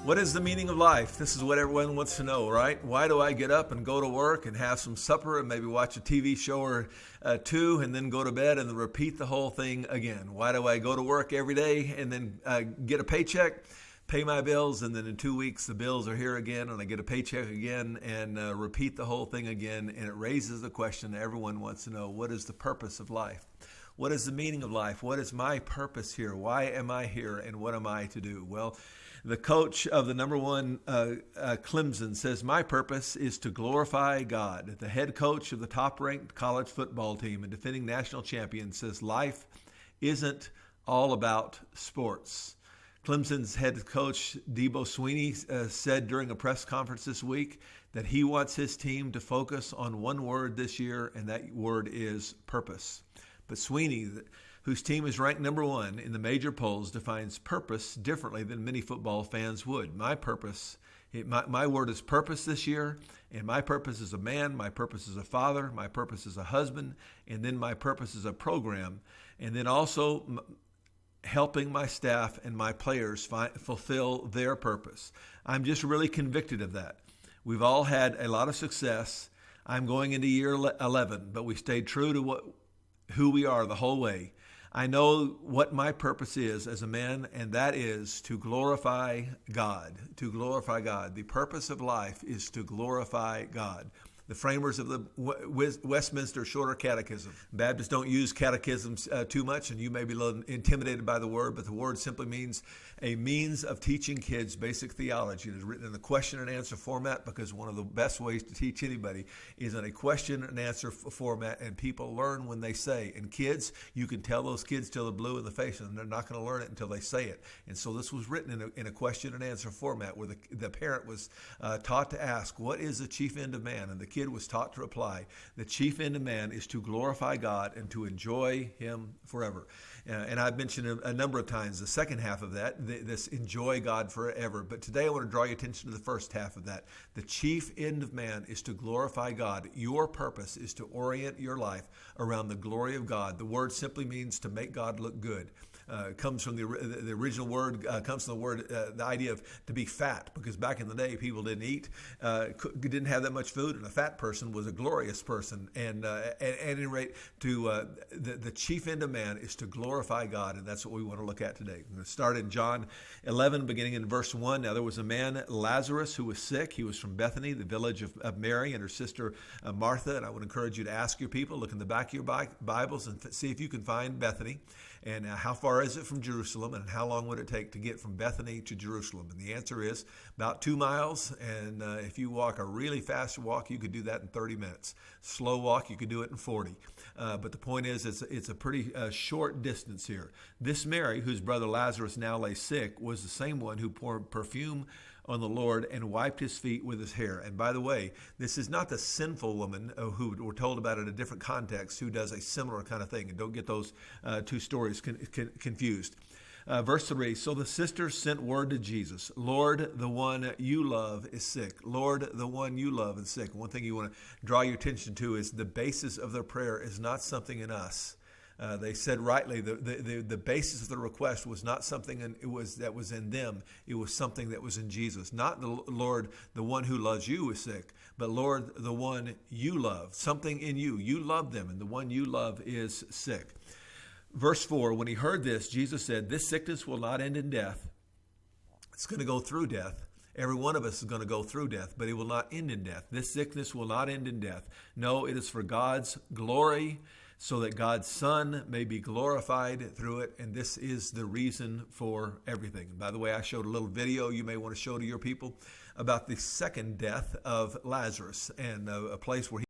What is the meaning of life? This is what everyone wants to know, right? Why do I get up and go to work and have some supper and maybe watch a TV show or two and then go to bed and then repeat the whole thing again? Why do I go to work every day and then get a paycheck, pay my bills, and then in 2 weeks the bills are here again and I get a paycheck again and repeat the whole thing again? And it raises the question everyone wants to know: what is the purpose of life? What is the meaning of life? What is my purpose here? Why am I here and what am I to do? Well, the coach of the number one Clemson says, my purpose is to glorify God. The head coach of the top-ranked college football team and defending national champion says life isn't all about sports. Clemson's head coach, Debo Swinney, said during a press conference this week that he wants his team to focus on one word this year, and that word is purpose. But Swinney, whose team is ranked number one in the major polls, defines purpose differently than many football fans would. My word is purpose this year, and my purpose is a man, my purpose is a father, my purpose is a husband, and then my purpose is a program, and then also helping my staff and my players fulfill their purpose. I'm just really convicted of that. We've all had a lot of success. I'm going into year 11, but we stayed true to who we are the whole way. I know what my purpose is as a man, and that is to glorify God. To glorify God. The purpose of life is to glorify God. The framers of the Westminster Shorter Catechism. Baptists don't use catechisms too much, and you may be a little intimidated by the word, but the word simply means a means of teaching kids basic theology. It is written in a question and answer format because one of the best ways to teach anybody is in a question and answer format, and people learn when they say. And kids, you can tell those kids till they're blue in the face, and they're not going to learn it until they say it. And so this was written in a question and answer format where the parent was taught to ask, what is the chief end of man? And the kid was taught to reply, the chief end of man is to glorify God and to enjoy him forever. And I've mentioned a number of times the second half of that, this enjoy God forever. But today I want to draw your attention to the first half of that. The chief end of man is to glorify God. Your purpose is to orient your life around the glory of God. The word simply means to make God look good. Comes from the original word, comes from the word, the idea of to be fat, because back in the day people didn't eat, didn't have that much food, and a fat person was a glorious person. And at any rate, the chief end of man is to glorify God, and that's what we want to look at today. We're going to start in John 11, beginning in verse 1. Now there was a man, Lazarus, who was sick. He was from Bethany, the village of Mary and her sister Martha. And I would encourage you to ask your people, look in the back of your Bibles and see if you can find Bethany. And how far is it from Jerusalem, and how long would it take to get from Bethany to Jerusalem? And the answer is about 2 miles. And if you walk a really fast walk, you could do that in 30 minutes. Slow walk, you could do it in 40. But the point is, it's a pretty short distance here. This Mary, whose brother Lazarus now lay sick, was the same one who poured perfume on the Lord and wiped his feet with his hair. And by the way, this is not the sinful woman who we're told about in a different context who does a similar kind of thing. And don't get those two stories confused. Verse 3, so the sisters sent word to Jesus, Lord, the one you love is sick. Lord, the one you love is sick. One thing you want to draw your attention to is the basis of their prayer is not something in us. They said rightly, the basis of the request was not something that was in them. It was something that was in Jesus. Not the Lord, the one who loves you is sick, but Lord, the one you love. Something in you. You love them, and the one you love is sick. Verse 4, when he heard this, Jesus said, this sickness will not end in death. It's going to go through death. Every one of us is going to go through death, but it will not end in death. This sickness will not end in death. No, it is for God's glory, so that God's Son may be glorified through it. And this is the reason for everything. And by the way, I showed a little video you may want to show to your people about the second death of Lazarus, and a place where